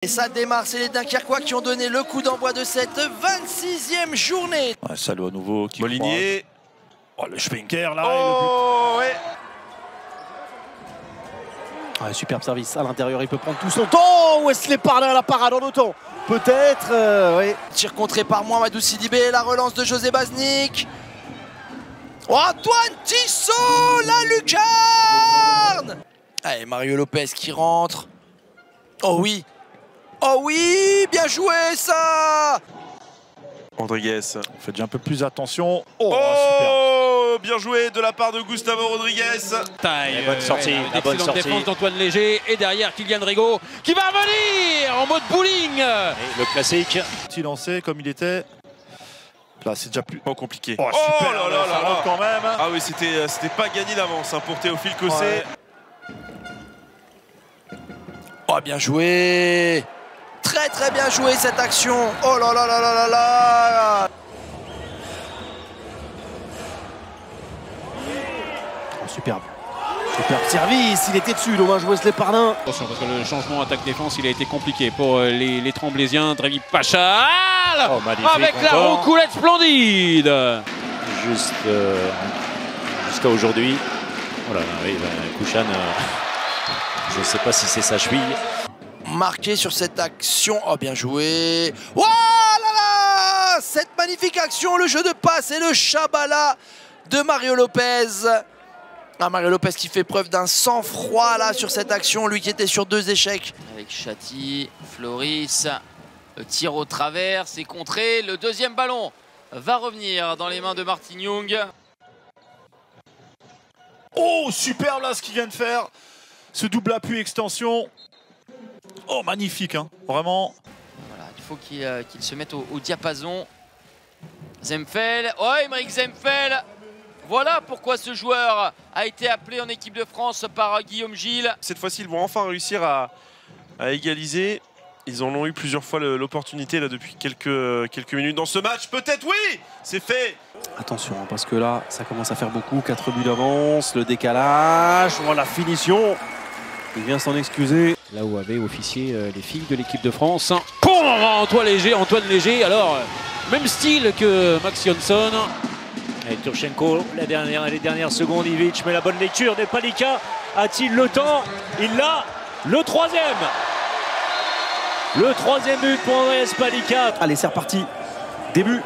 Et ça démarre, c'est les Dunkerquois qui ont donné le coup d'envoi de cette 26e journée. Ouais, Salou à nouveau qui Molinier. Oh, le Schwenker là. Oh, et le but. ouais. Ouais, superbe service à l'intérieur, il peut prendre tout son temps. Wesley Parlin à la parade en autant. Peut-être, oui. Tir contré par Mohamedou Sidibé, la relance de José Baznik. Oh, Antoine Tissot, la lucarne. Allez, Mario Lopez qui rentre. Oh oui. Oh oui, bien joué ça. Rodriguez. On fait déjà un peu plus attention. Oh, Oh, bien joué de la part de Gustavo Rodriguez. Taille, bonne sortie, la bonne sortie. Défense d'Antoine Léger et derrière Kylian Rigaud qui va revenir en mode bowling. Et le classique. Petit lancé comme il était. Là, c'est déjà plus Compliqué. Oh, super, là là ça là rentre là. quand même. Ah oui, c'était pas gagné d'avance pour Théophile Cossé. Ouais. Oh, bien joué. Très très bien joué cette action. Oh là là là là là là. Oh, superbe. Superbe service, il était dessus, dommage Wesley Parlin. Attention parce que le changement attaque-défense il a été compliqué pour les Tremblésiens. Drévi Pachal Oh, magnifique avec la encore. roucoulette splendide. Juste jusqu'à aujourd'hui. Oh là là, oui, Kouchan, je ne sais pas si c'est sa cheville. Marqué sur cette action. Oh, bien joué. Oh là là. Cette magnifique action, le jeu de passe et le chabala de Mario Lopez. Ah, Mario Lopez qui fait preuve d'un sang-froid là sur cette action, lui qui était sur 2 échecs. Avec Chatti, Floris, le tir au travers, c'est contré. Le deuxième ballon va revenir dans les mains de Martin Young. Oh, superbe là ce qu'il vient de faire. Ce double appui extension. Oh, magnifique, hein. Vraiment. Voilà, il faut qu'il se mette au diapason. Zemfel, oh Aymeric Zemfel. Voilà pourquoi ce joueur a été appelé en équipe de France par Guillaume Gilles. Cette fois-ci, ils vont enfin réussir à égaliser. Ils en ont eu plusieurs fois l'opportunité là depuis quelques minutes dans ce match. Peut-être oui, c'est fait. Attention, parce que là, ça commence à faire beaucoup. 4 buts d'avance, le décalage, oh, la finition. Il vient s'en excuser. Là où avaient officié les filles de l'équipe de France. Pour Antoine Léger, alors même style que Max Johnson. Et Turchenko, les dernières secondes, Ivic, mais la bonne lecture de Palika. A-t-il le temps? Il l'a. Le troisième. Le troisième but pour Andreas Palika. Allez, c'est reparti. Début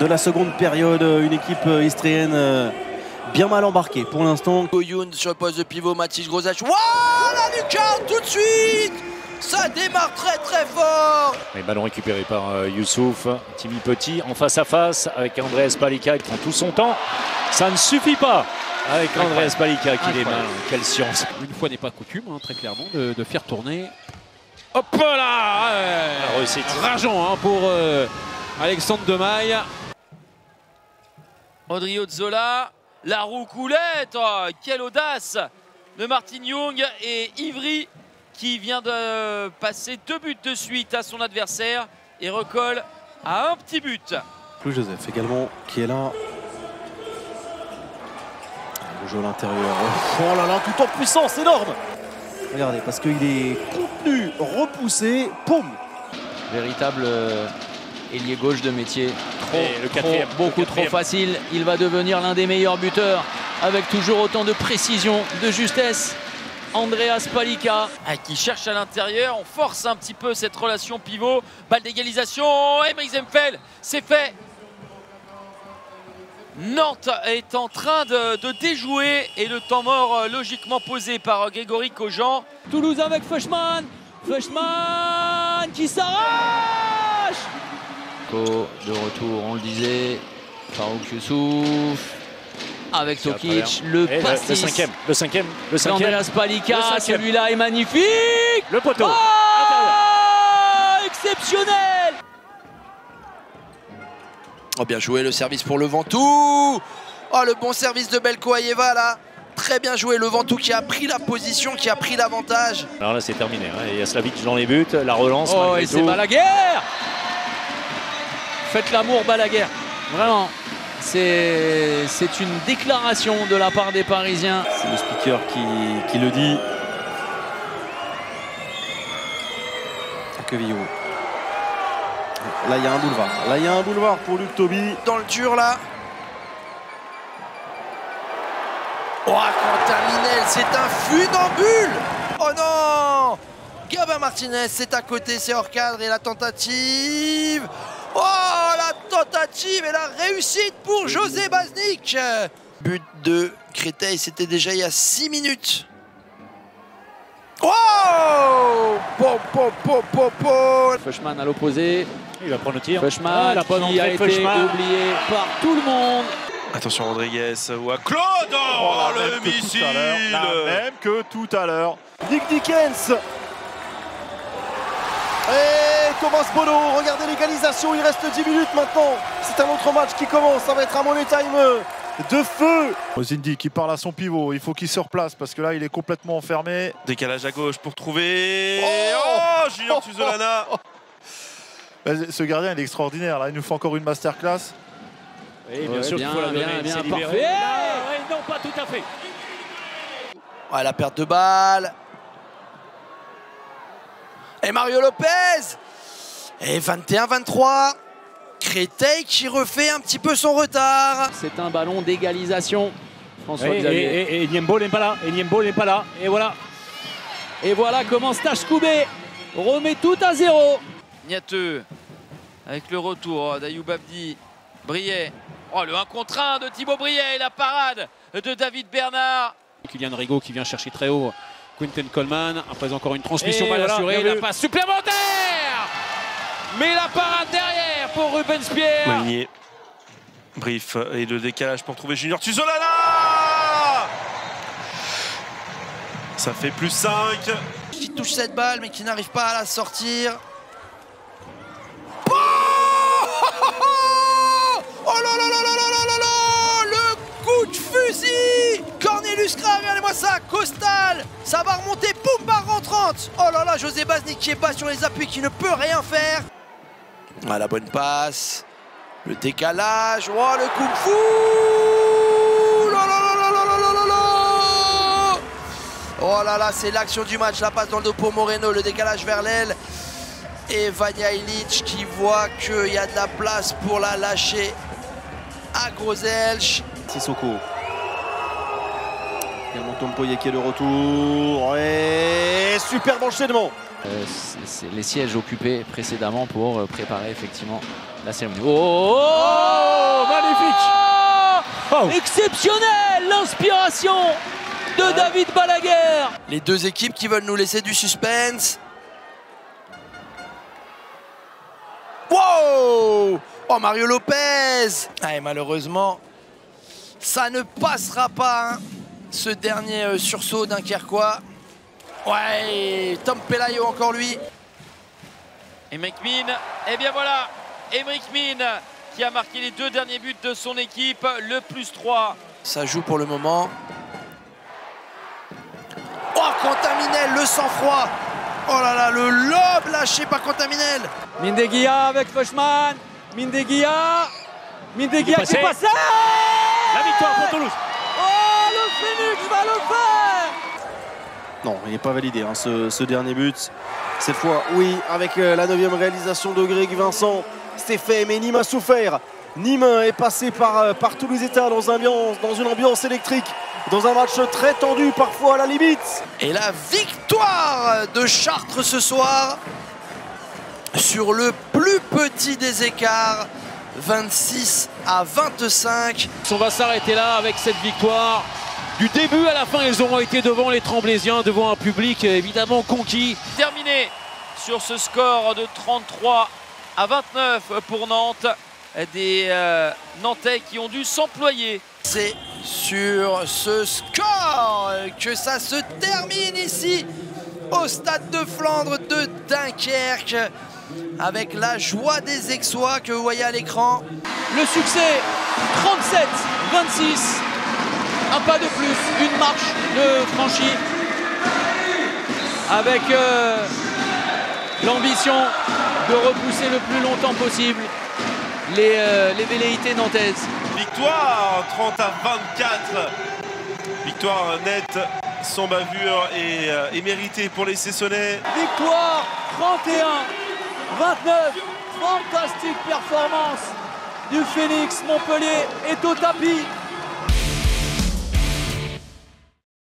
de la seconde période. Une équipe istrienne bien mal embarquée pour l'instant. Goyoun sur le poste de pivot, Mathis Grosach. Waouh, la lucarne tout de suite. Ça démarre très très fort. Les ballons récupérés par Youssouf. Timmy Petit en face à face avec Andreas Palika qui prend tout son temps. Ça ne suffit pas avec Andreas Palika qui est mal. Quelle science. Une fois n'est pas coutume, hein, très clairement, de faire tourner. Hop là, La réussite. rageant hein, pour Alexandre Demaille. Rodrigo Zola, la roucoulette, oh, quelle audace de Martin Young et Ivry qui vient de passer 2 buts de suite à son adversaire et recolle à un petit but. Louis Joseph également qui est là. Le jeu à l'intérieur. Oh là là, tout en puissance, énorme. Regardez, parce qu'il est contenu, repoussé, poum. Véritable ailier gauche de métier. Beaucoup Trop facile. Il va devenir l'un des meilleurs buteurs avec toujours autant de précision, de justesse. Andreas Palika qui cherche à l'intérieur. On force un petit peu cette relation pivot. Balle d'égalisation. Aymeric Zemfel, c'est fait. Nantes est en train de déjouer et le temps mort logiquement posé par Grégory Cogent. Toulouse avec Feuchman. Feuchman qui s'arrache. De retour, on le disait. Farouk Youssouf. Avec Tokic, le pastis. Le cinquième. Andreas Palika, celui-là est magnifique. Le poteau. Oh, exceptionnel. Oh, bien joué le service pour le Ventoux. Oh, le bon service de Belko-Ayeva là. Très bien joué le Ventoux qui a pris la position, qui a pris l'avantage. Alors là c'est terminé. Hein. Il y a Slavic dans les buts, la relance. Oh, et c'est Balaguer. Faites l'amour Balaguer. Vraiment. C'est une déclaration de la part des Parisiens. C'est le speaker qui le dit. Quevillo. Là, il y a un boulevard. Là, il y a un boulevard pour Luc Toby. Dans le dur, là. Oh, Quentin Minel, c'est un funambule. Oh non, Gabin Martinez, c'est à côté, c'est hors cadre. Et la tentative. Oh, la tentative et la réussite pour José Baznik. But de Créteil, c'était déjà il y a 6 minutes. Oh, Feuchman à l'opposé. Il va prendre le tir. Feuchman la bonne qui a entrée de été Feuchman. oublié par tout le monde. Attention Rodriguez ou à Claude. Oh, le missile. La même que tout à l'heure. Nick Dickens. Et Thomas Bono, regardez l'égalisation, il reste 10 minutes maintenant. C'est un autre match qui commence, ça va être un money time de feu. Ozindi qui parle à son pivot, il faut qu'il se replace parce que là il est complètement enfermé. Décalage à gauche pour trouver. Oh, Junior Tuzolana. Ce gardien il est extraordinaire, là il nous fait encore une masterclass. Oui, bien sûr qu'il bien, faut la donner. bien, C'est bien, libéré. parfait. Non, pas tout à fait. Ah, la perte de balle. Et Mario Lopez. Et 21-23. Créteil qui refait un petit peu son retard. C'est un ballon d'égalisation. François Xavier. Et Niembo n'est pas là. Et Niembo n'est pas là. Et voilà. Et voilà comment Stache Koubé remet tout à zéro. Niateux avec le retour d'Ayoub Abdi. Briet. Oh, le 1 contre 1 de Thibaut Briet et la parade de David Bernard. Kylian Rigaud qui vient chercher très haut Quentin Coleman. Après encore une transmission Et mal voilà, assurée. bien La vu. passe supplémentaire. Mais la parade derrière pour Rubens Pierre. Moligné. Brief et le décalage pour trouver Junior Tuzolana. Ça fait plus 5. Qui touche cette balle mais qui n'arrive pas à la sortir. Oh là là là là là là là là. Le coup de fusil. Cornelius Krah, regardez-moi ça, Costal. Ça va remonter, boum, barre rentrante. Oh là là, José Baznik qui est bas sur les appuis, qui ne peut rien faire. Ah, la bonne passe. Le décalage. Oh, le coup de fou. Là là là là là là là là. Oh là là, c'est l'action du match. La passe dans le dos pour Moreno, le décalage vers l'aile. Et Vanja Ilić qui voit qu'il y a de la place pour la lâcher à Grosselj. Sissoko. Également Tompoye qui est de retour. Et superbe enchaînement. C'est les sièges occupés précédemment pour préparer effectivement la cérémonie. Oh, magnifique. Oh, exceptionnel l'inspiration de David Balaguer. Les deux équipes qui veulent nous laisser du suspense. Wow! Oh, Mario Lopez! Ah, et malheureusement, ça ne passera pas, hein, ce dernier sursaut dunkerquois. Ouais, Tom Pelayo encore lui. Emric Min, et bien voilà, Emric Min qui a marqué les 2 derniers buts de son équipe, le +3. Ça joue pour le moment. Oh, Quentin Minel, le sang-froid. Oh là là, le lob lâché par Quentin Minel. Mindeguia avec Feuchman. Mindeguia qui passé. passe. La victoire pour Toulouse. Oh, le Phoenix va le faire. Non, il n'est pas validé, hein, ce dernier but. Cette fois, oui, avec la 9e réalisation de Greg Vincent. C'est fait, mais Nîmes a souffert. Nîmes est passé par Toulouse État dans une ambiance électrique. Dans un match très tendu, parfois à la limite. Et la victoire de Chartres ce soir sur le plus petit des écarts, 26-25. On va s'arrêter là avec cette victoire. Du début à la fin, ils auront été devant les Tremblésiens, devant un public évidemment conquis. Terminé sur ce score de 33-29 pour Nantes. Des Nantais qui ont dû s'employer. C'est sur ce score que ça se termine ici au stade de Flandre de Dunkerque, avec la joie des Aixois que vous voyez à l'écran. Le succès 37-26. Un pas de plus, une marche de franchie. Avec l'ambition de repousser le plus longtemps possible les velléités nantaises. Victoire 30-24. Victoire nette, sans bavure et méritée pour les Cessonnais. Victoire 31 Fantastique performance du Phoenix. Montpellier est au tapis.